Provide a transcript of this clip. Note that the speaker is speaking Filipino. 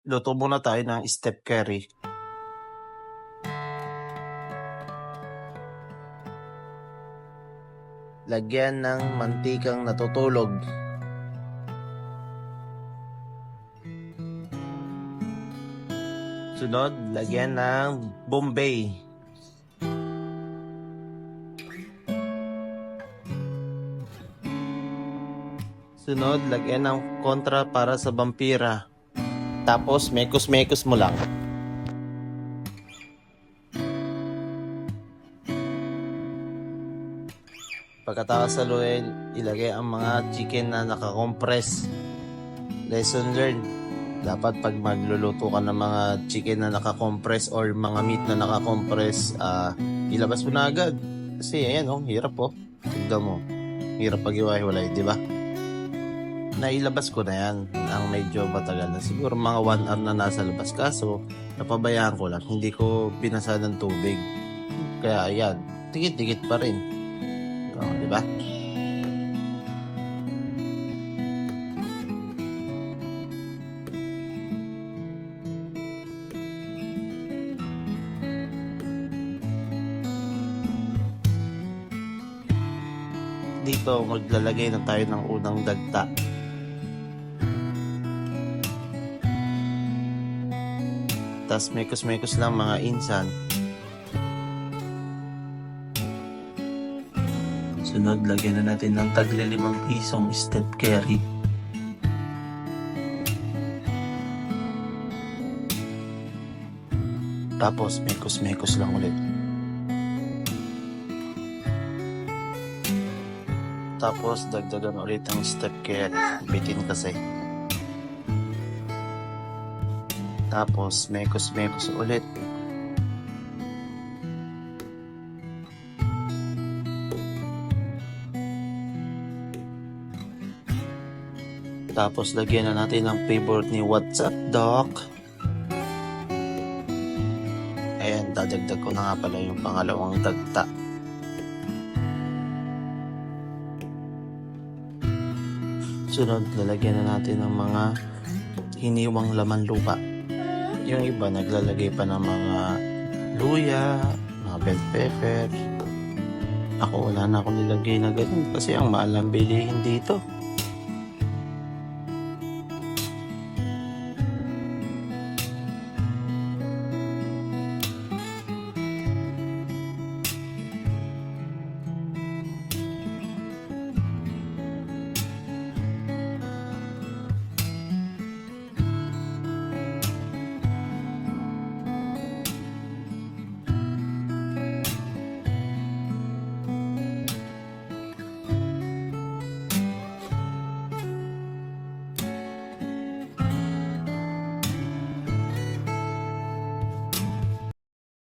Luto muna tayo ng step curry. Lagyan ng mantikang natutulog. Sunod, lagyan ng Bombay. Sunod, lagyan ng kontra para sa vampira. Tapos, mekos-mekos mo lang. Pagkatapos saluin, ilagay ang mga chicken na nakakompress. Lesson learned. Dapat pag magluluto ka ng mga chicken na nakakompress or mga meat na nakakompress, ilabas mo na agad. Kasi ayan hirap Tignan mo. Hirap pag-iwahiwalay, di ba? Nailabas ko na yan. Ang medyo matagal na. Siguro mga 1 hour na nasa labas. Kaso, napabayaan ko lang. Hindi ko binasa ng tubig. Kaya ayan, tikit-tikit pa rin. Di ba? Dito, maglalagay na tayo ng unang dagta. Tapos mekos-mekos lang mga insan. Sunod, lagyan na natin ng tagli 5 pisong step curry. Tapos mekos-mekos lang ulit. Tapos dagdagan ulit ang step curry. Bitin kasi. Tapos mekos-mekos ulit. Tapos lagyan na natin ang favorite ni What's Up Doc. Ayan, dadagdag ko na nga pala yung pangalawang dagta. Sunod, lalagyan na natin ng mga hiniwang laman lupa. Yung iba naglalagay pa ng mga luya, mga bell pepper. Ako wala na akong nilagay na ganun kasi ang mahal ang bilihin dito.